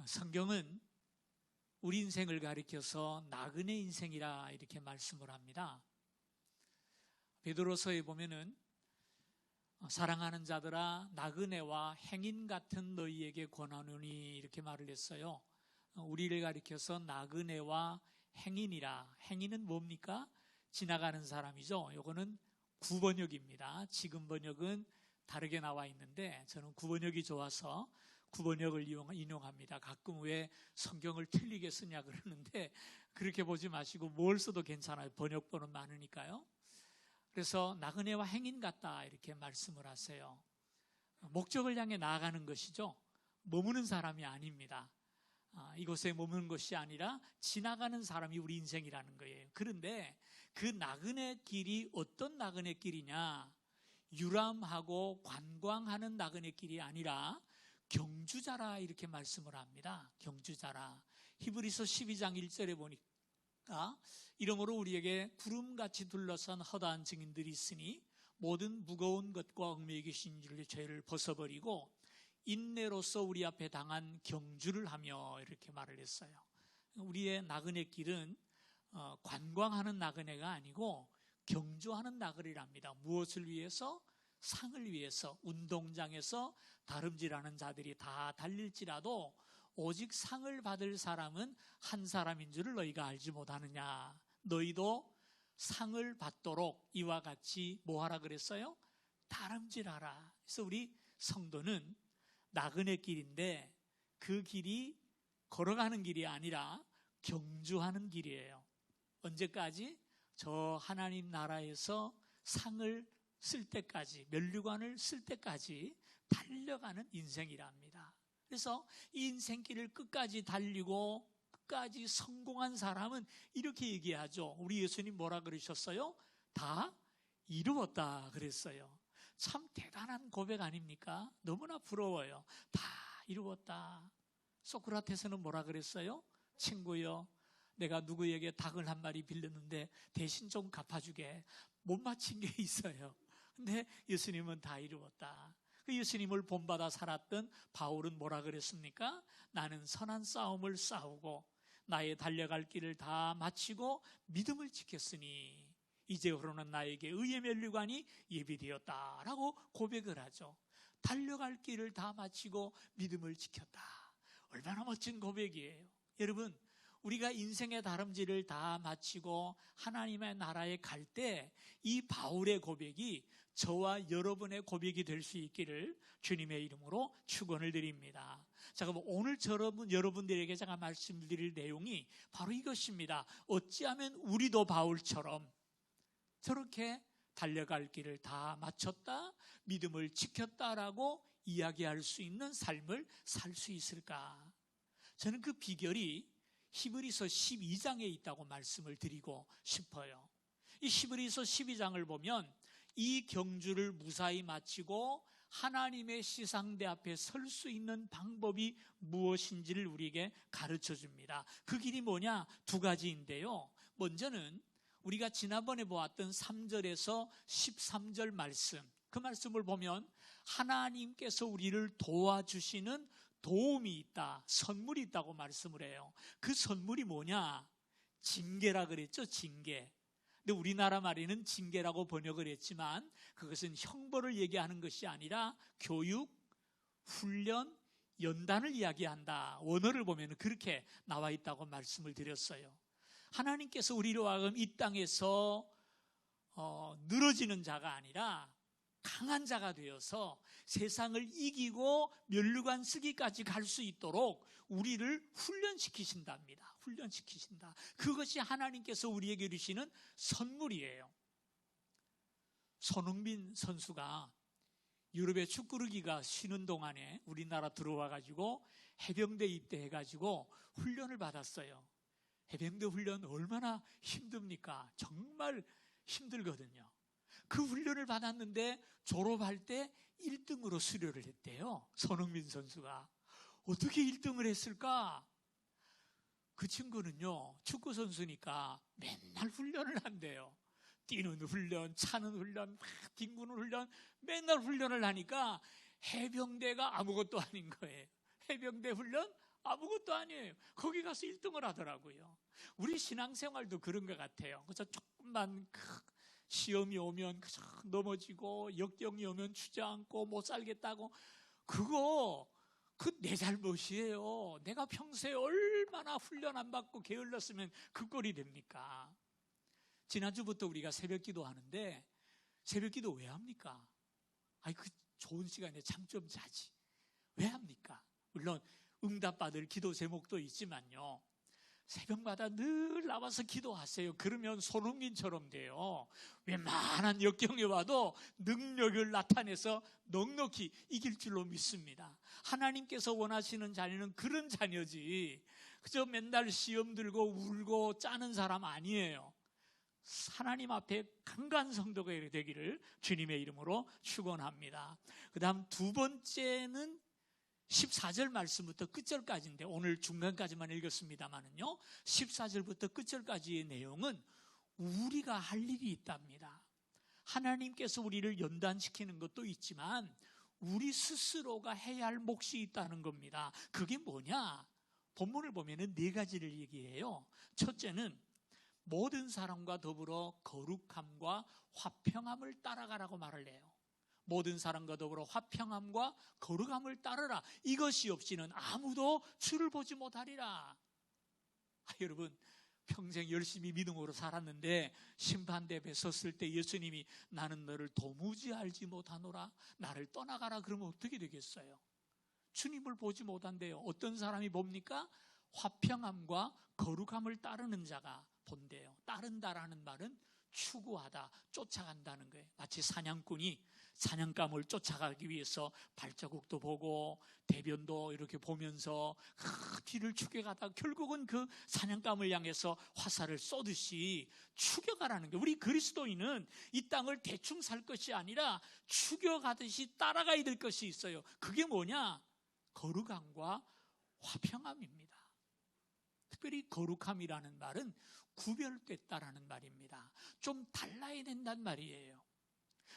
성경은 우리 인생을 가리켜서 나그네 인생이라 이렇게 말씀을 합니다. 베드로서에 보면은 사랑하는 자들아 나그네와 행인 같은 너희에게 권하노니 이렇게 말을 했어요. 우리를 가리켜서 나그네와 행인이라. 행인은 뭡니까? 지나가는 사람이죠. 이거는 구번역입니다. 지금 번역은 다르게 나와 있는데 저는 구번역이 좋아서 구번역을 인용합니다. 가끔 왜 성경을 틀리게 쓰냐 그러는데 그렇게 보지 마시고 뭘 써도 괜찮아요. 번역본은 많으니까요. 그래서 나그네와 행인 같다 이렇게 말씀을 하세요. 목적을 향해 나아가는 것이죠. 머무는 사람이 아닙니다. 이곳에 머무는 것이 아니라 지나가는 사람이 우리 인생이라는 거예요. 그런데 그 나그네 길이 어떤 나그네 길이냐? 유람하고 관광하는 나그네 길이 아니라 경주자라 이렇게 말씀을 합니다. 경주자라. 히브리서 12장 1절에 보니까 이러므로 우리에게 구름같이 둘러싼 허다한 증인들이 있으니 모든 무거운 것과 얽매여 계신 죄를 벗어버리고 인내로서 우리 앞에 당한 경주를 하며 이렇게 말을 했어요. 우리의 나그네 길은 관광하는 나그네가 아니고 경주하는 나그네랍니다. 무엇을 위해서? 상을 위해서. 운동장에서 다름질하는 자들이 다 달릴지라도 오직 상을 받을 사람은 한 사람인 줄을 너희가 알지 못하느냐. 너희도 상을 받도록 이와 같이 뭐하라 그랬어요? 다름질하라. 그래서 우리 성도는 나그네 길인데 그 길이 걸어가는 길이 아니라 경주하는 길이에요. 언제까지? 저 하나님 나라에서 상을 쓸 때까지, 면류관을 쓸 때까지 달려가는 인생이랍니다. 그래서 이 인생길을 끝까지 달리고 끝까지 성공한 사람은 이렇게 얘기하죠. 우리 예수님 뭐라 그러셨어요? 다 이루었다 그랬어요. 참 대단한 고백 아닙니까? 너무나 부러워요. 다 이루었다. 소크라테스는 뭐라 그랬어요? 친구여, 내가 누구에게 닭을 한 마리 빌렸는데 대신 좀 갚아주게. 못 마친 게 있어요. 근데 예수님은 다 이루었다. 그 예수님을 본받아 살았던 바울은 뭐라 그랬습니까? 나는 선한 싸움을 싸우고 나의 달려갈 길을 다 마치고 믿음을 지켰으니 이제부로는 나에게 의의 면류관이 예비되었다라고 고백을 하죠. 달려갈 길을 다 마치고 믿음을 지켰다. 얼마나 멋진 고백이에요. 여러분, 우리가 인생의 다름질을 다 마치고 하나님의 나라에 갈 때 이 바울의 고백이 저와 여러분의 고백이 될 수 있기를 주님의 이름으로 축원을 드립니다. 자, 그럼 오늘 여러분들에게 제가 말씀드릴 내용이 바로 이것입니다. 어찌하면 우리도 바울처럼 저렇게 달려갈 길을 다 마쳤다, 믿음을 지켰다라고 이야기할 수 있는 삶을 살 수 있을까? 저는 그 비결이 히브리서 12장에 있다고 말씀을 드리고 싶어요. 이 히브리서 12장을 보면 이 경주를 무사히 마치고 하나님의 시상대 앞에 설 수 있는 방법이 무엇인지를 우리에게 가르쳐 줍니다. 그 길이 뭐냐? 두 가지인데요. 먼저는 우리가 지난번에 보았던 3절에서 13절 말씀, 그 말씀을 보면 하나님께서 우리를 도와주시는 도움이 있다, 선물이 있다고 말씀을 해요. 그 선물이 뭐냐? 징계라 그랬죠, 징계. 근데 우리나라 말에는 징계라고 번역을 했지만 그것은 형벌을 얘기하는 것이 아니라 교육, 훈련, 연단을 이야기한다. 원어를 보면 그렇게 나와 있다고 말씀을 드렸어요. 하나님께서 우리로 하여금 이 땅에서 늘어지는 자가 아니라 강한 자가 되어서 세상을 이기고 면류관 쓰기까지 갈 수 있도록 우리를 훈련시키신답니다. 훈련시키신다. 그것이 하나님께서 우리에게 주시는 선물이에요. 손흥민 선수가 유럽의 축구르기가 쉬는 동안에 우리나라 들어와가지고 해병대 입대해가지고 훈련을 받았어요. 해병대 훈련 얼마나 힘듭니까? 정말 힘들거든요. 그 훈련을 받았는데 졸업할 때 1등으로 수료를 했대요. 손흥민 선수가. 어떻게 1등을 했을까? 그 친구는요, 축구 선수니까 맨날 훈련을 한대요. 뛰는 훈련, 차는 훈련, 막 뒹구는 훈련, 맨날 훈련을 하니까 해병대가 아무것도 아닌 거예요. 해병대 훈련 아무것도 아니에요. 거기 가서 1등을 하더라고요. 우리 신앙생활도 그런 것 같아요. 그래서 조금만 시험이 오면 그저 넘어지고, 역경이 오면 주저앉고 못 살겠다고, 그거 내 잘못이에요. 내가 평소에 얼마나 훈련 안 받고 게을렀으면 그 꼴이 됩니까? 지난주부터 우리가 새벽기도 하는데, 새벽기도 왜 합니까? 그 좋은 시간에 잠 좀 자지. 왜 합니까? 물론 응답받을 기도 제목도 있지만요, 새벽마다 늘 나와서 기도하세요. 그러면 손흥민처럼 돼요. 웬만한 역경이 와도 능력을 나타내서 넉넉히 이길 줄로 믿습니다. 하나님께서 원하시는 자녀는 그런 자녀지, 그저 맨날 시험 들고 울고 짜는 사람 아니에요. 하나님 앞에 강간 성도가 되기를 주님의 이름으로 축원합니다. 그 다음 두 번째는 14절 말씀부터 끝절까지인데, 오늘 중간까지만 읽었습니다만은요, 14절부터 끝절까지의 내용은 우리가 할 일이 있답니다. 하나님께서 우리를 연단시키는 것도 있지만 우리 스스로가 해야 할 몫이 있다는 겁니다. 그게 뭐냐? 본문을 보면은 4가지를 얘기해요. 첫째는 모든 사람과 더불어 거룩함과 화평함을 따라가라고 말을 해요. 모든 사람과 더불어 화평함과 거룩함을 따르라. 이것이 없이는 아무도 주를 보지 못하리라. 여러분, 평생 열심히 믿음으로 살았는데 심판대 앞에 섰을 때 예수님이 나는 너를 도무지 알지 못하노라, 나를 떠나가라 그러면 어떻게 되겠어요? 주님을 보지 못한대요. 어떤 사람이 봅니까? 화평함과 거룩함을 따르는 자가 본대요. 따른다라는 말은 추구하다, 쫓아간다는 거예요. 마치 사냥꾼이 사냥감을 쫓아가기 위해서 발자국도 보고 대변도 이렇게 보면서 뒤를 추격하다 결국은 그 사냥감을 향해서 화살을 쏘듯이 추격하라는 거예요. 우리 그리스도인은 이 땅을 대충 살 것이 아니라 추격하듯이 따라가야 될 것이 있어요. 그게 뭐냐? 거룩함과 화평함입니다. 특별히 거룩함이라는 말은 구별됐다라는 말입니다. 좀 달라야 된다는 말이에요.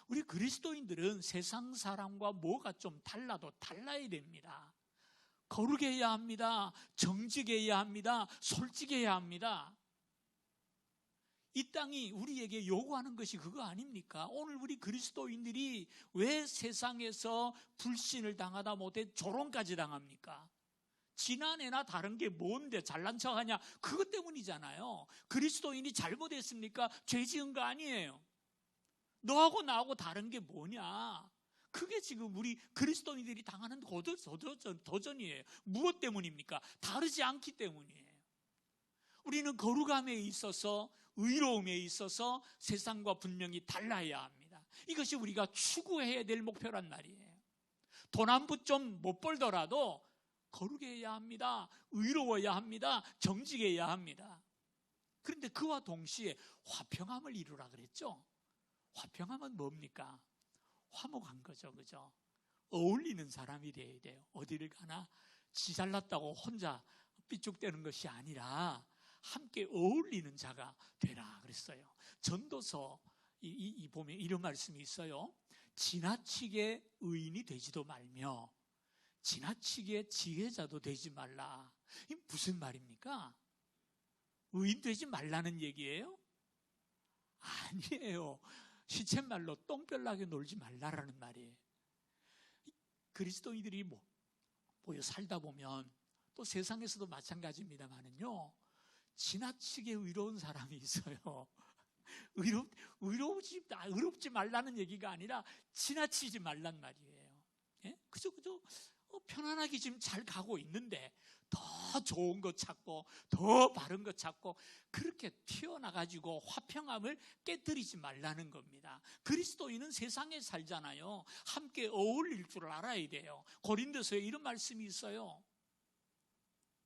우리 그리스도인들은 세상 사람과 뭐가 좀 달라도 달라야 됩니다. 거룩해야 합니다. 정직해야 합니다. 솔직해야 합니다. 이 땅이 우리에게 요구하는 것이 그거 아닙니까? 오늘 우리 그리스도인들이 왜 세상에서 불신을 당하다 못해 조롱까지 당합니까? 지난해나 다른 게 뭔데 잘난 척하냐? 그것 때문이잖아요. 그리스도인이 잘못했습니까? 죄 지은 거 아니에요. 너하고 나하고 다른 게 뭐냐? 그게 지금 우리 그리스도인들이 당하는 도전이에요. 무엇 때문입니까? 다르지 않기 때문이에요. 우리는 거룩함에 있어서, 의로움에 있어서 세상과 분명히 달라야 합니다. 이것이 우리가 추구해야 될 목표란 말이에요. 돈 한 푼 좀 못 벌더라도 거룩해야 합니다. 의로워야 합니다. 정직해야 합니다. 그런데 그와 동시에 화평함을 이루라 그랬죠. 화평함은 뭡니까? 화목한 거죠, 그죠? 어울리는 사람이 돼야 돼요. 어디를 가나 지 잘났다고 혼자 삐죽대는 것이 아니라 함께 어울리는 자가 되라 그랬어요. 전도서 이 보면 이런 말씀이 있어요. 지나치게 의인이 되지도 말며 지나치게 지혜자도 되지 말라. 이게 무슨 말입니까? 의인 되지 말라는 얘기예요? 아니에요. 시쳇말로 똥별나게 놀지 말라라는 말이에요. 그리스도인들이 모여 살다 보면 또 세상에서도 마찬가지입니다만은요, 지나치게 의로운 사람이 있어요. 의롭지 말라는 얘기가 아니라 지나치지 말란 말이에요. 예? 그저 편안하게 지금 잘 가고 있는데 더 좋은 것 찾고 더 바른 것 찾고 그렇게 튀어나가지고 화평함을 깨뜨리지 말라는 겁니다. 그리스도인은 세상에 살잖아요. 함께 어울릴 줄 알아야 돼요. 고린도서에 이런 말씀이 있어요.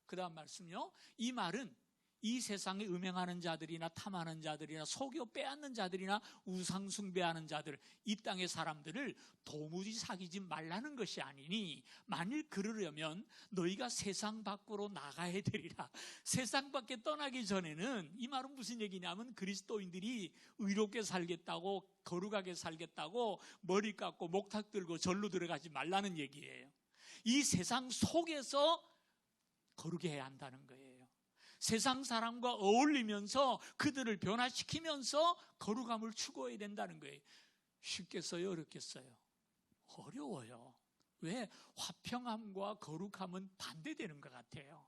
그 다음 말씀요. 이 말은 이 세상에 음행하는 자들이나 탐하는 자들이나 속여 빼앗는 자들이나 우상 숭배하는 자들, 이 땅의 사람들을 도무지 사귀지 말라는 것이 아니니 만일 그러려면 너희가 세상 밖으로 나가야 되리라. 세상 밖에 떠나기 전에는, 이 말은 무슨 얘기냐면 그리스도인들이 의롭게 살겠다고, 거룩하게 살겠다고 머리 깎고 목탁 들고 절로 들어가지 말라는 얘기예요. 이 세상 속에서 거룩해 해야 한다는 거예요. 세상 사람과 어울리면서 그들을 변화시키면서 거룩함을 추구해야 된다는 거예요. 쉽겠어요? 어렵겠어요? 어려워요. 왜? 화평함과 거룩함은 반대되는 것 같아요.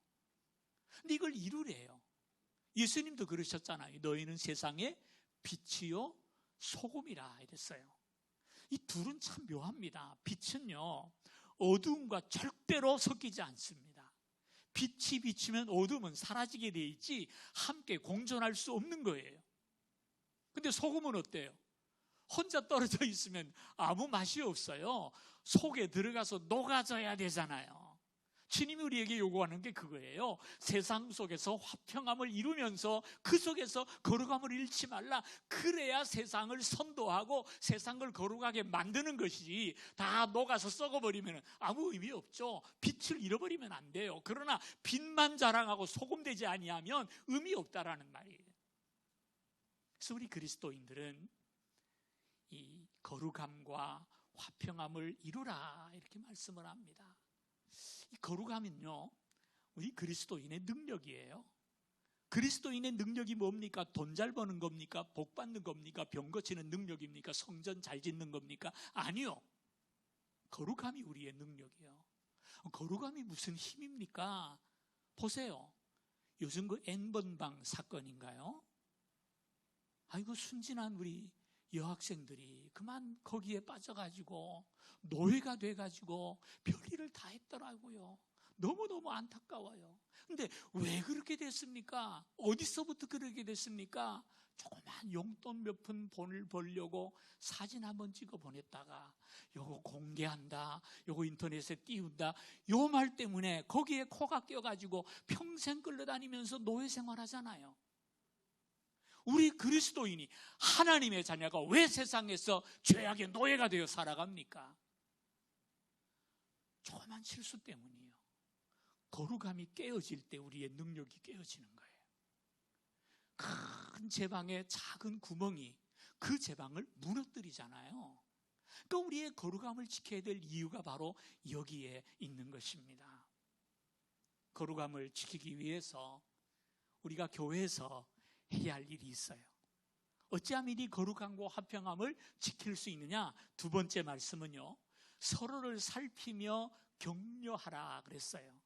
근데 이걸 이루래요. 예수님도 그러셨잖아요. 너희는 세상의 빛이요 소금이라 이랬어요. 이 둘은 참 묘합니다. 빛은요 어두움과 절대로 섞이지 않습니다. 빛이 비치면 어둠은 사라지게 돼 있지 함께 공존할 수 없는 거예요. 근데 소금은 어때요? 혼자 떨어져 있으면 아무 맛이 없어요. 속에 들어가서 녹아져야 되잖아요. 주님이 우리에게 요구하는 게 그거예요. 세상 속에서 화평함을 이루면서 그 속에서 거룩함을 잃지 말라. 그래야 세상을 선도하고 세상을 거룩하게 만드는 것이지 다 녹아서 썩어버리면 아무 의미 없죠. 빛을 잃어버리면 안 돼요. 그러나 빛만 자랑하고 소금되지 아니하면 의미 없다라는 말이에요. 그래서 우리 그리스도인들은 이 거룩함과 화평함을 이루라 이렇게 말씀을 합니다. 이 거룩함은요 우리 그리스도인의 능력이에요. 그리스도인의 능력이 뭡니까? 돈 잘 버는 겁니까? 복 받는 겁니까? 병 고치는 능력입니까? 성전 잘 짓는 겁니까? 아니요. 거룩함이 우리의 능력이에요. 거룩함이 무슨 힘입니까? 보세요. 요즘 그 N번방 사건인가요? 아이고 순진한 우리 여학생들이 그만 거기에 빠져가지고 노예가 돼가지고 별일을 다 했더라고요. 너무너무 안타까워요. 근데 왜 그렇게 됐습니까? 어디서부터 그렇게 됐습니까? 조그만 용돈 몇 푼 돈을 벌려고 사진 한번 찍어 보냈다가 요거 공개한다, 요거 인터넷에 띄운다, 요 말 때문에 거기에 코가 껴가지고 평생 끌려다니면서 노예 생활하잖아요. 우리 그리스도인이 하나님의 자녀가 왜 세상에서 죄악의 노예가 되어 살아갑니까? 조그만 실수 때문이에요. 거룩함이 깨어질 때 우리의 능력이 깨어지는 거예요. 큰 제방에 작은 구멍이 그 제방을 무너뜨리잖아요. 그러니까 우리의 거룩함을 지켜야 될 이유가 바로 여기에 있는 것입니다. 거룩함을 지키기 위해서 우리가 교회에서 해야 할 일이 있어요. 어찌하면 이 거룩함과 화평함을 지킬 수 있느냐? 두 번째 말씀은요, 서로를 살피며 격려하라 그랬어요.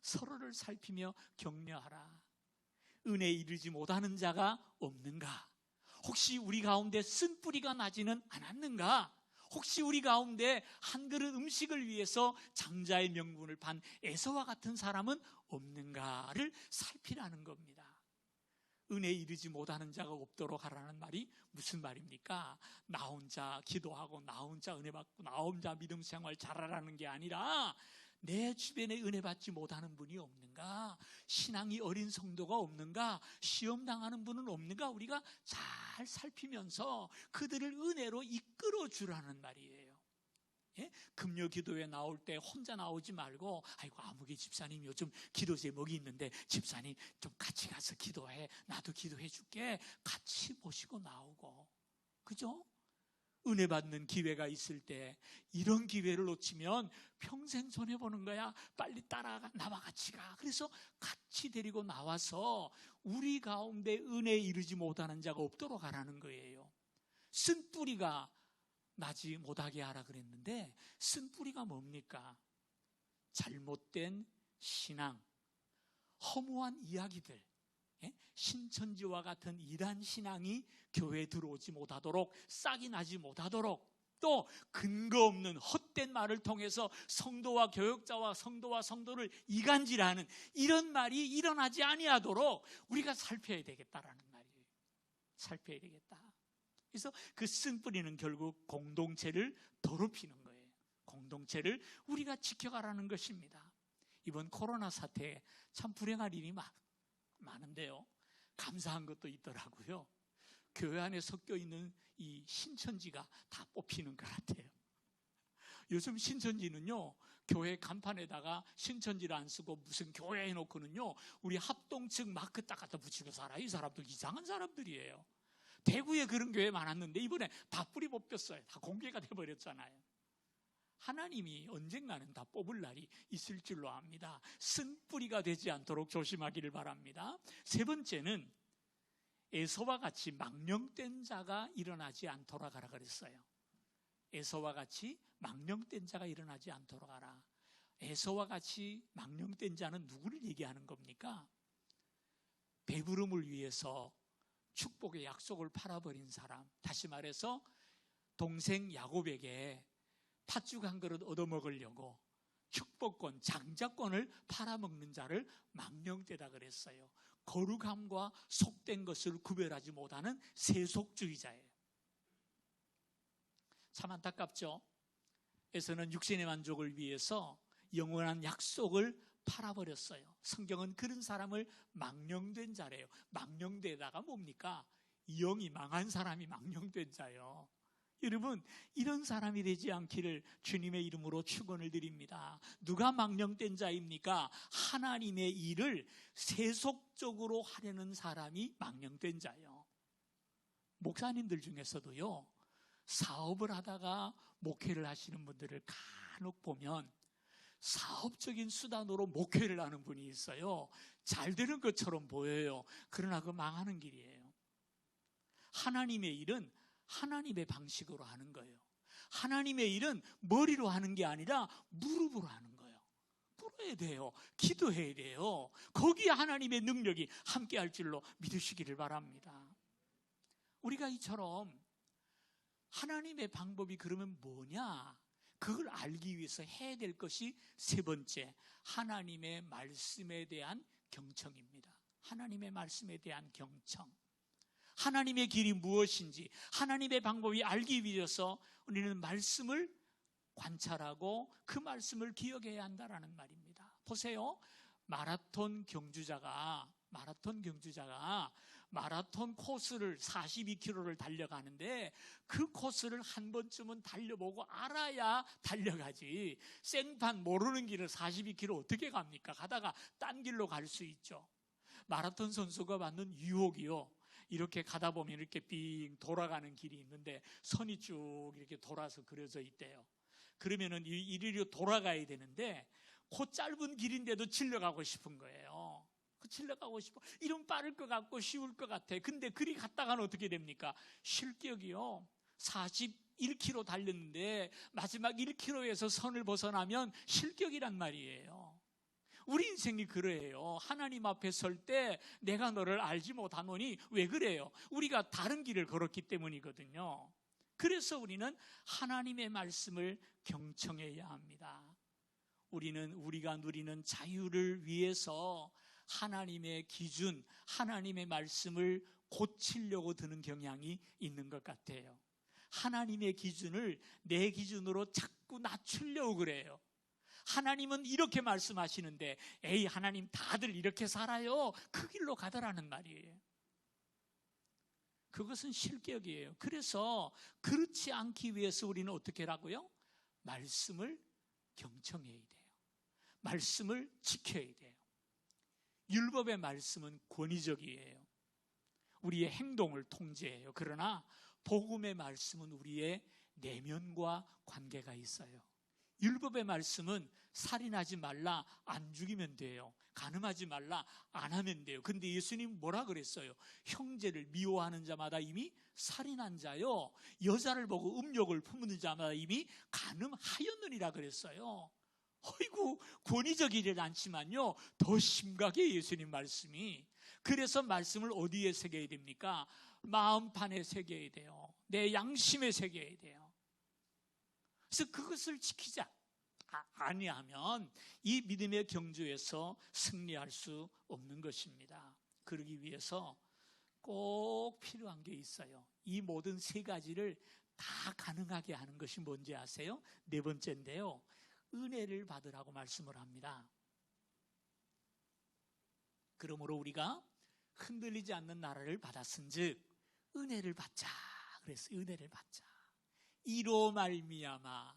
서로를 살피며 격려하라. 은혜에 이르지 못하는 자가 없는가? 혹시 우리 가운데 쓴뿌리가 나지는 않았는가? 혹시 우리 가운데 한 그릇 음식을 위해서 장자의 명분을 판 에서와 같은 사람은 없는가를 살피라는 겁니다. 은혜에 이르지 못하는 자가 없도록 하라는 말이 무슨 말입니까? 나 혼자 기도하고 나 혼자 은혜 받고 나 혼자 믿음 생활 잘하라는 게 아니라 내 주변에 은혜 받지 못하는 분이 없는가? 신앙이 어린 성도가 없는가? 시험 당하는 분은 없는가? 우리가 잘 살피면서 그들을 은혜로 이끌어 주라는 말이에요. 예? 금요 기도에 나올 때 혼자 나오지 말고 아이고 아무개 집사님 요즘 기도 제목이 있는데 집사님 좀 같이 가서 기도해, 나도 기도해 줄게, 같이 모시고 나오고, 그죠? 은혜 받는 기회가 있을 때 이런 기회를 놓치면 평생 손해보는 거야. 빨리 따라가, 나와 같이 가. 그래서 같이 데리고 나와서 우리 가운데 은혜에 이르지 못하는 자가 없도록 하라는 거예요. 쓴뿌리가 나지 못하게 하라 그랬는데 쓴뿌리가 뭡니까? 잘못된 신앙, 허무한 이야기들, 신천지와 같은 이단 신앙이 교회에 들어오지 못하도록, 싹이 나지 못하도록, 또 근거 없는 헛된 말을 통해서 성도와 교역자와 성도와 성도를 이간질하는 이런 말이 일어나지 아니하도록 우리가 살펴야 되겠다라는 말이에요. 살펴야 되겠다. 그래서 그 쓴뿌리는 결국 공동체를 더럽히는 거예요. 공동체를 우리가 지켜가라는 것입니다. 이번 코로나 사태에 참 불행할 일이 많은데요, 감사한 것도 있더라고요. 교회 안에 섞여 있는 이 신천지가 다 뽑히는 것 같아요. 요즘 신천지는요, 교회 간판에다가 신천지를 안 쓰고 무슨 교회 해놓고는요, 우리 합동측 마크 딱 갖다 붙이고 살아요. 이 사람들 이상한 사람들이에요. 대구에 그런 교회 많았는데 이번에 다 뿌리 뽑혔어요. 다 공개가 돼버렸잖아요. 하나님이 언젠가는 다 뽑을 날이 있을 줄로 압니다. 쓴뿌리가 되지 않도록 조심하기를 바랍니다. 세 번째는 에서와 같이 망령된 자가 일어나지 않도록 하라 그랬어요. 에서와 같이 망령된 자가 일어나지 않도록 하라. 에서와 같이 망령된 자는 누구를 얘기하는 겁니까? 배부름을 위해서 축복의 약속을 팔아버린 사람, 다시 말해서 동생 야곱에게 팥죽 한 그릇 얻어먹으려고 축복권, 장자권을 팔아먹는 자를 망령되다 그랬어요. 거룩함과 속된 것을 구별하지 못하는 세속주의자예요. 참 안타깝죠. 에서는 육신의 만족을 위해서 영원한 약속을 팔아버렸어요. 성경은 그런 사람을 망령된 자래요. 망령되다가 뭡니까? 영이 망한 사람이 망령된 자예요. 여러분, 이런 사람이 되지 않기를 주님의 이름으로 축원을 드립니다. 누가 망령된 자입니까? 하나님의 일을 세속적으로 하려는 사람이 망령된 자예요. 목사님들 중에서도요, 사업을 하다가 목회를 하시는 분들을 간혹 보면 사업적인 수단으로 목회를 하는 분이 있어요. 잘 되는 것처럼 보여요. 그러나 그 망하는 길이에요. 하나님의 일은 하나님의 방식으로 하는 거예요. 하나님의 일은 머리로 하는 게 아니라 무릎으로 하는 거예요. 꿇어야 돼요. 기도해야 돼요. 거기에 하나님의 능력이 함께할 줄로 믿으시기를 바랍니다. 우리가 이처럼 하나님의 방법이 그러면 뭐냐? 그걸 알기 위해서 해야 될 것이 세 번째, 하나님의 말씀에 대한 경청입니다. 하나님의 말씀에 대한 경청. 하나님의 길이 무엇인지, 하나님의 방법이 알기 위해서 우리는 말씀을 관찰하고 그 말씀을 기억해야 한다라는 말입니다. 보세요. 마라톤 경주자가 마라톤 코스를 42km를 달려가는데 그 코스를 한 번쯤은 달려보고 알아야 달려가지. 생판 모르는 길을 42km 어떻게 갑니까? 가다가 딴 길로 갈 수 있죠. 마라톤 선수가 받는 유혹이요, 이렇게 가다 보면 이렇게 빙 돌아가는 길이 있는데 선이 쭉 이렇게 돌아서 그려져 있대요. 그러면은 이리로 돌아가야 되는데 그 짧은 길인데도 질러가고 싶은 거예요. 질러가고 싶어. 이러면 빠를 것 같고 쉬울 것 같아. 근데 그리 갔다가는 어떻게 됩니까? 실격이요. 41km 달렸는데 마지막 1km에서 선을 벗어나면 실격이란 말이에요. 우리 인생이 그래요. 하나님 앞에 설 때 내가 너를 알지 못하노니 왜 그래요? 우리가 다른 길을 걸었기 때문이거든요. 그래서 우리는 하나님의 말씀을 경청해야 합니다. 우리는 우리가 누리는 자유를 위해서 하나님의 기준, 하나님의 말씀을 고치려고 드는 경향이 있는 것 같아요. 하나님의 기준을 내 기준으로 자꾸 낮추려고 그래요. 하나님은 이렇게 말씀하시는데 에이, 하나님 다들 이렇게 살아요. 그 길로 가더라는 말이에요. 그것은 실격이에요. 그래서 그렇지 않기 위해서 우리는 어떻게 하라고요? 말씀을 경청해야 돼요. 말씀을 지켜야 돼요. 율법의 말씀은 권위적이에요. 우리의 행동을 통제해요. 그러나 복음의 말씀은 우리의 내면과 관계가 있어요. 율법의 말씀은 살인하지 말라, 안 죽이면 돼요. 간음하지 말라, 안 하면 돼요. 근데 예수님 뭐라 그랬어요? 형제를 미워하는 자마다 이미 살인한 자요, 여자를 보고 음욕을 품는 자마다 이미 간음하였느니라 그랬어요. 어이구, 권위적이지 않지만요, 더 심각해 예수님 말씀이. 그래서 말씀을 어디에 새겨야 됩니까? 마음판에 새겨야 돼요. 내 양심에 새겨야 돼요. 그래서 그것을 지키자 아니하면 이 믿음의 경주에서 승리할 수 없는 것입니다. 그러기 위해서 꼭 필요한 게 있어요. 이 모든 세 가지를 다 가능하게 하는 것이 뭔지 아세요? 네 번째인데요, 은혜를 받으라고 말씀을 합니다. 그러므로 우리가 흔들리지 않는 나라를 받았은즉 은혜를 받자 그랬어요. 은혜를 받자. 이로 말미암아,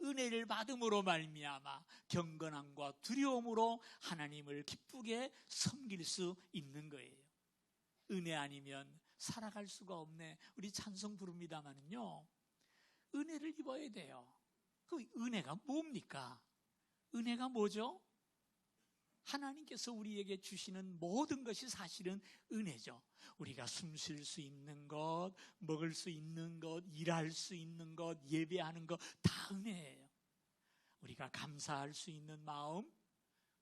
은혜를 받음으로 말미암아 경건함과 두려움으로 하나님을 기쁘게 섬길 수 있는 거예요. 은혜 아니면 살아갈 수가 없네. 우리 찬송 부릅니다마는요, 은혜를 입어야 돼요. 그 은혜가 뭡니까? 은혜가 뭐죠? 하나님께서 우리에게 주시는 모든 것이 사실은 은혜죠. 우리가 숨 쉴 수 있는 것, 먹을 수 있는 것, 일할 수 있는 것, 예배하는 것 다 은혜예요. 우리가 감사할 수 있는 마음,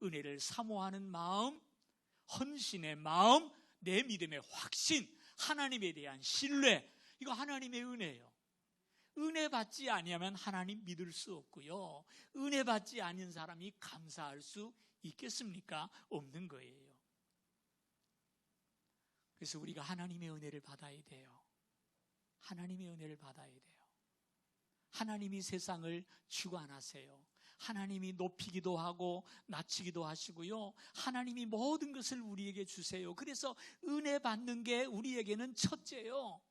은혜를 사모하는 마음, 헌신의 마음, 내 믿음의 확신, 하나님에 대한 신뢰, 이거 하나님의 은혜예요. 은혜 받지 아니하면 하나님 믿을 수 없고요. 은혜 받지 않은 사람이 감사할 수 있겠습니까? 없는 거예요. 그래서 우리가 하나님의 은혜를 받아야 돼요. 하나님의 은혜를 받아야 돼요. 하나님이 세상을 주관하세요. 하나님이 높이기도 하고 낮추기도 하시고요. 하나님이 모든 것을 우리에게 주세요. 그래서 은혜 받는 게 우리에게는 첫째예요.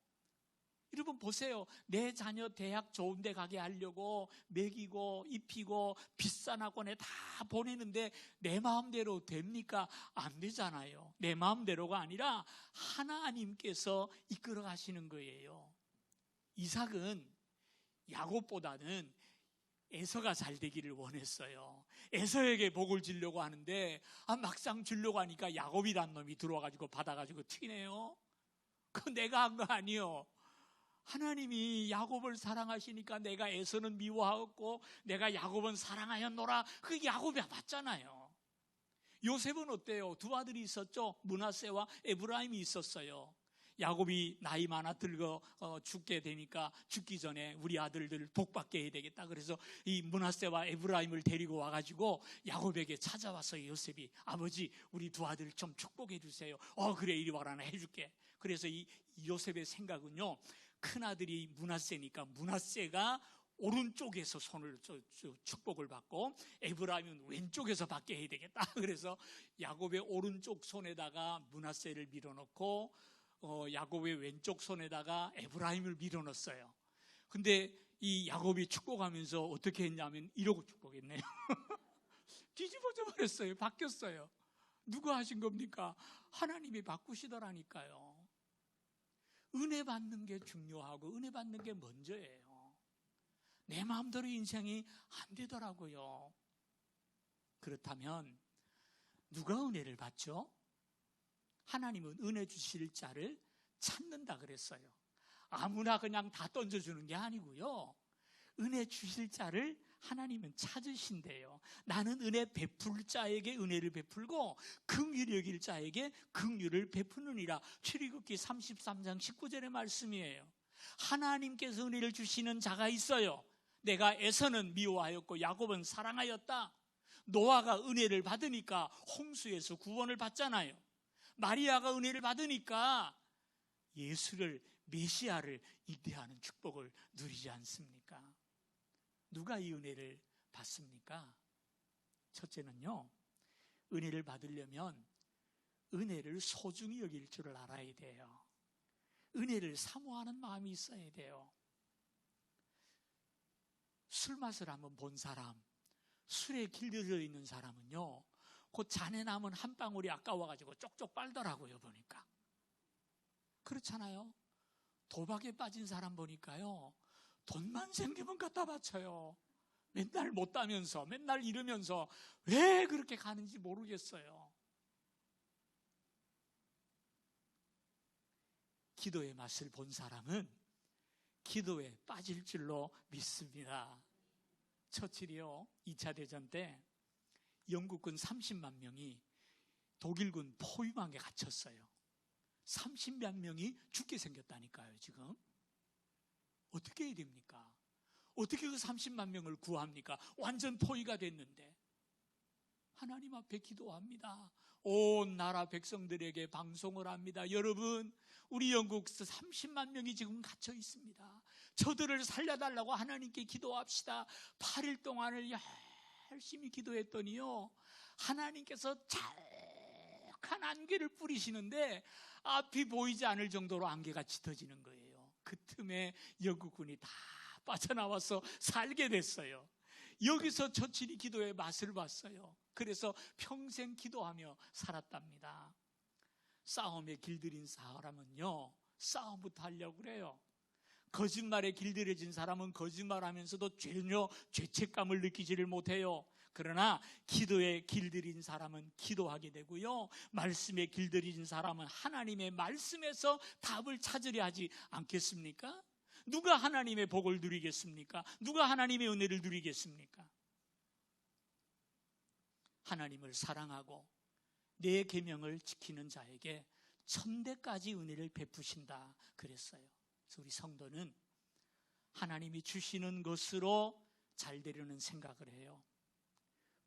여러분 보세요. 내 자녀 대학 좋은 데 가게 하려고 먹이고 입히고 비싼 학원에 다 보내는데 내 마음대로 됩니까? 안 되잖아요. 내 마음대로가 아니라 하나님께서 이끌어 가시는 거예요. 이삭은 야곱보다는 에서가 잘 되기를 원했어요. 에서에게 복을 주려고 하는데 막상 주려고 하니까 야곱이란 놈이 들어와가지고 받아가지고 튀네요. 그거 내가 한 거 아니요. 하나님이 야곱을 사랑하시니까 내가 에서는 미워하고 내가 야곱은 사랑하였노라. 그게 야곱이 맞잖아요. 요셉은 어때요? 두 아들이 있었죠. 므낫세와 에브라임이 있었어요. 야곱이 나이 많아 들고 죽게 되니까 죽기 전에 우리 아들들 복받게 해야 되겠다. 그래서 이 므낫세와 에브라임을 데리고 와가지고 야곱에게 찾아와서 요셉이 아버지 우리 두 아들 좀 축복해 주세요. 그래 이리 와라 나 해줄게. 그래서 이 요셉의 생각은요. 큰아들이 므낫세니까 므낫세가 오른쪽에서 손을 축복을 받고 에브라임은 왼쪽에서 받게 해야 되겠다. 그래서 야곱의 오른쪽 손에다가 므낫세를 밀어넣고 야곱의 왼쪽 손에다가 에브라임을 밀어넣었어요. 근데 이 야곱이 축복하면서 어떻게 했냐면 이러고 축복했네요. 뒤집어져 버렸어요. 바뀌었어요. 누가 하신 겁니까? 하나님이 바꾸시더라니까요. 은혜 받는 게 중요하고 은혜 받는 게 먼저예요. 내 마음대로 인생이 안 되더라고요. 그렇다면 누가 은혜를 받죠? 하나님은 은혜 주실 자를 찾는다 그랬어요. 아무나 그냥 다 던져주는 게 아니고요. 은혜 주실 자를 하나님은 찾으신대요. 나는 은혜 베풀 자에게 은혜를 베풀고 긍휼히 여길 자에게 긍휼을 베푸느니라. 출애굽기 33장 19절의 말씀이에요. 하나님께서 은혜를 주시는 자가 있어요. 내가 에서는 미워하였고 야곱은 사랑하였다. 노아가 은혜를 받으니까 홍수에서 구원을 받잖아요. 마리아가 은혜를 받으니까 예수를 메시아를 입대하는 축복을 누리지 않습니까? 누가 이 은혜를 받습니까? 첫째는요, 은혜를 받으려면 은혜를 소중히 여길 줄을 알아야 돼요. 은혜를 사모하는 마음이 있어야 돼요. 술 맛을 한번 본 사람, 술에 길들여 있는 사람은요, 그 잔에 남은 한 방울이 아까워가지고 쪽쪽 빨더라고요, 보니까. 그렇잖아요. 도박에 빠진 사람 보니까요, 돈만 생기면 갖다 바쳐요. 맨날 못 따면서, 맨날 잃으면서 왜 그렇게 가는지 모르겠어요. 기도의 맛을 본 사람은 기도에 빠질 줄로 믿습니다. 처칠이요, 2차 대전 때 영국군 30만 명이 독일군 포위망에 갇혔어요. 30만 명이 죽게 생겼다니까요, 지금. 어떻게 해야 됩니까? 어떻게 그 30만 명을 구합니까? 완전 포위가 됐는데. 하나님 앞에 기도합니다. 온 나라 백성들에게 방송을 합니다. 여러분, 우리 영국 30만 명이 지금 갇혀 있습니다. 저들을 살려달라고 하나님께 기도합시다. 8일 동안을 열심히 기도했더니요, 하나님께서 잘 안개를 뿌리시는데 앞이 보이지 않을 정도로 안개가 짙어지는 거예요. 그 틈에 영국군이 다 빠져나와서 살게 됐어요. 여기서 처칠이 기도의 맛을 봤어요. 그래서 평생 기도하며 살았답니다. 싸움에 길들인 사람은요, 싸움부터 하려고 그래요. 거짓말에 길들여진 사람은 거짓말하면서도 전혀 죄책감을 느끼지를 못해요. 그러나 기도에 길들인 사람은 기도하게 되고요, 말씀에 길들인 사람은 하나님의 말씀에서 답을 찾으려 하지 않겠습니까? 누가 하나님의 복을 누리겠습니까? 누가 하나님의 은혜를 누리겠습니까? 하나님을 사랑하고 내 계명을 지키는 자에게 천대까지 은혜를 베푸신다 그랬어요. 그래서 우리 성도는 하나님이 주시는 것으로 잘 되려는 생각을 해요.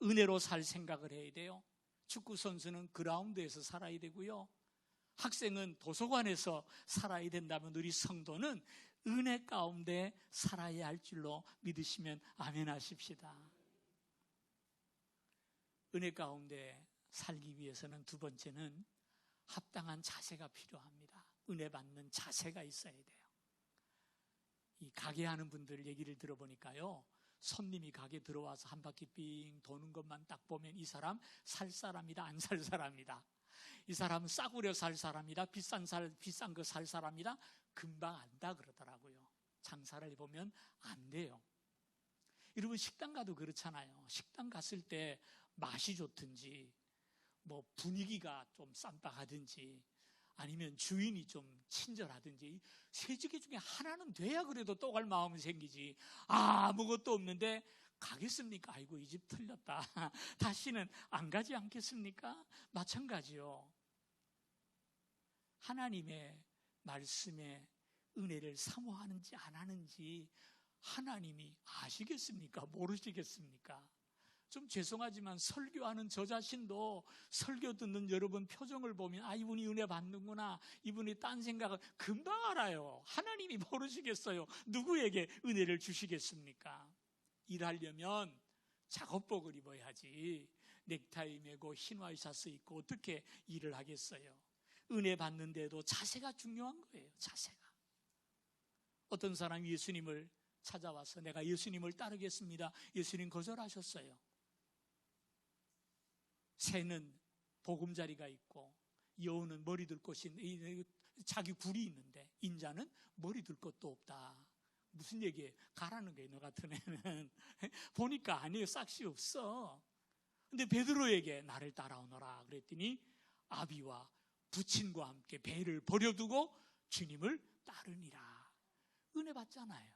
은혜로 살 생각을 해야 돼요. 축구 선수는 그라운드에서 살아야 되고요, 학생은 도서관에서 살아야 된다면 우리 성도는 은혜 가운데 살아야 할 줄로 믿으시면 아멘 하십시다. 은혜 가운데 살기 위해서는 두 번째는 합당한 자세가 필요합니다. 은혜 받는 자세가 있어야 돼요. 이 가게 하는 분들 얘기를 들어보니까요, 손님이 가게 들어와서 한 바퀴 삥 도는 것만 딱 보면 이 사람 살 사람이다, 안 살 사람이다, 이 사람은 싸구려 살 사람이다, 비싼 거 살 사람이다, 금방 안다 그러더라고요. 장사를 해보면 안 돼요. 여러분, 식당 가도 그렇잖아요. 식당 갔을 때 맛이 좋든지 뭐 분위기가 좀 쌈박하든지 아니면 주인이 좀 친절하든지 세 개 중에 하나는 돼야 그래도 또 갈 마음이 생기지. 아무것도 없는데 가겠습니까? 아이고, 이 집 틀렸다. 다시는 안 가지 않겠습니까? 마찬가지요. 하나님의 말씀에 은혜를 사모하는지 안 하는지 하나님이 아시겠습니까? 모르시겠습니까? 좀 죄송하지만 설교하는 저 자신도 설교 듣는 여러분 표정을 보면 이분이 은혜 받는구나, 이분이 딴 생각을 금방 알아요. 하나님이 모르시겠어요? 누구에게 은혜를 주시겠습니까? 일하려면 작업복을 입어야지 넥타이 매고 흰 와이셔츠 입고 어떻게 일을 하겠어요? 은혜 받는데도 자세가 중요한 거예요. 자세가. 어떤 사람이 예수님을 찾아와서 내가 예수님을 따르겠습니다. 예수님 거절하셨어요. 새는 보금자리가 있고 여우는 머리 둘 곳이 자기 굴이 있는데 인자는 머리 둘 곳도 없다. 무슨 얘기예요? 가라는 거예요. 너 같은 애는. 보니까 아니에요. 싹시 없어. 근데 베드로에게 나를 따라오너라 그랬더니 아비와 부친과 함께 배를 버려두고 주님을 따르니라. 은혜 받잖아요.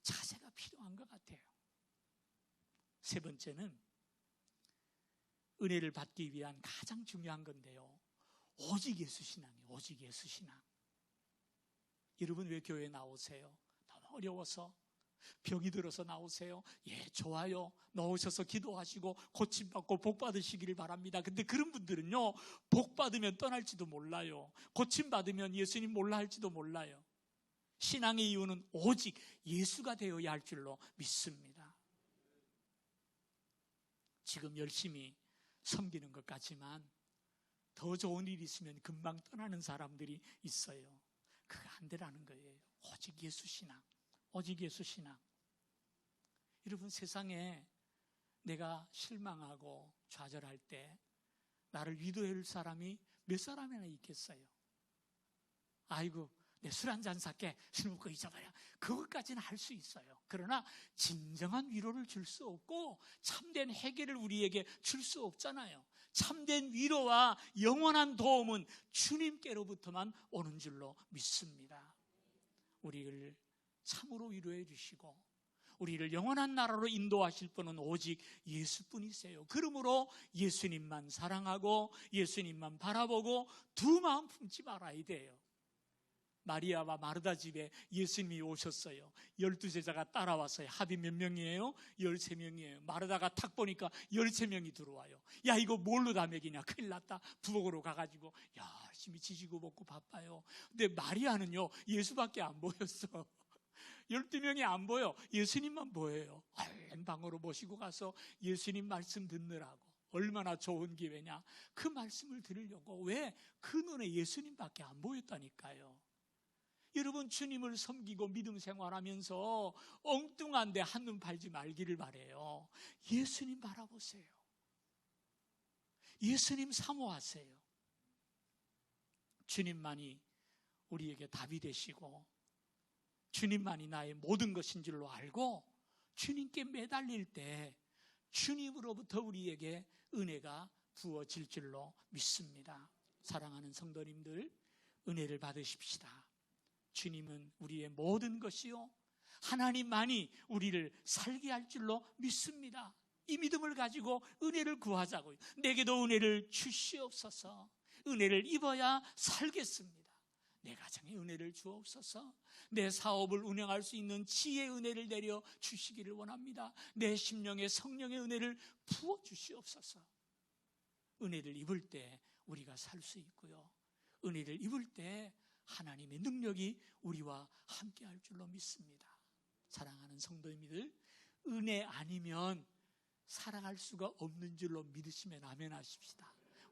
자세가 필요한 것 같아요. 세 번째는 은혜를 받기 위한 가장 중요한 건데요, 오직 예수 신앙이에요. 오직 예수 신앙. 여러분, 왜 교회에 나오세요? 너무 어려워서. 병이 들어서 나오세요? 예, 좋아요. 나오셔서 기도하시고 고침받고 복 받으시기를 바랍니다. 근데 그런 분들은요, 복 받으면 떠날지도 몰라요. 고침받으면 예수님 몰라 할지도 몰라요. 신앙의 이유는 오직 예수가 되어야 할 줄로 믿습니다. 지금 열심히 섬기는 것 같지만 더 좋은 일이 있으면 금방 떠나는 사람들이 있어요. 그거 안 되라는 거예요. 오직 예수 신앙. 오직 예수 신앙. 여러분, 세상에 내가 실망하고 좌절할 때 나를 위로해 줄 사람이 몇 사람이나 있겠어요? 아이고, 내 술 한잔 살게. 술 먹고 잊어버려. 그것까지는 할 수 있어요. 그러나 진정한 위로를 줄 수 없고 참된 해결을 우리에게 줄 수 없잖아요. 참된 위로와 영원한 도움은 주님께로부터만 오는 줄로 믿습니다. 우리를 참으로 위로해 주시고 우리를 영원한 나라로 인도하실 분은 오직 예수뿐이세요. 그러므로 예수님만 사랑하고 예수님만 바라보고 두 마음 품지 말아야 돼요. 마리아와 마르다 집에 예수님이 오셨어요. 12제자가 따라왔어요. 합이 몇 명이에요? 13명이에요. 마르다가 탁 보니까 13명이 들어와요. 야, 이거 뭘로 다 먹이냐? 큰일 났다. 부엌으로 가가지고 열심히 지지고 볶고 바빠요. 근데 마리아는요, 예수밖에 안 보였어. 12명이 안 보여. 예수님만 보여요. 얼른 방으로 모시고 가서 예수님 말씀 듣느라고. 얼마나 좋은 기회냐. 그 말씀을 들으려고. 왜? 그 눈에 예수님밖에 안 보였다니까요. 여러분, 주님을 섬기고 믿음 생활하면서 엉뚱한데 한눈 팔지 말기를 바라요. 예수님 바라보세요. 예수님 사모하세요. 주님만이 우리에게 답이 되시고 주님만이 나의 모든 것인 줄로 알고 주님께 매달릴 때 주님으로부터 우리에게 은혜가 부어질 줄로 믿습니다. 사랑하는 성도님들, 은혜를 받으십시다. 주님은 우리의 모든 것이요, 하나님만이 우리를 살게 할 줄로 믿습니다. 이 믿음을 가지고 은혜를 구하자고요. 내게도 은혜를 주시옵소서. 은혜를 입어야 살겠습니다. 내 가정에 은혜를 주옵소서. 내 사업을 운영할 수 있는 지혜의 은혜를 내려 주시기를 원합니다. 내 심령에 성령의 은혜를 부어 주시옵소서. 은혜를 입을 때 우리가 살 수 있고요, 은혜를 입을 때 하나님의 능력이 우리와 함께 할 줄로 믿습니다. 사랑하는 성도님들, 은혜 아니면 살아갈 수가 없는 줄로 믿으시면 아멘 하십시다.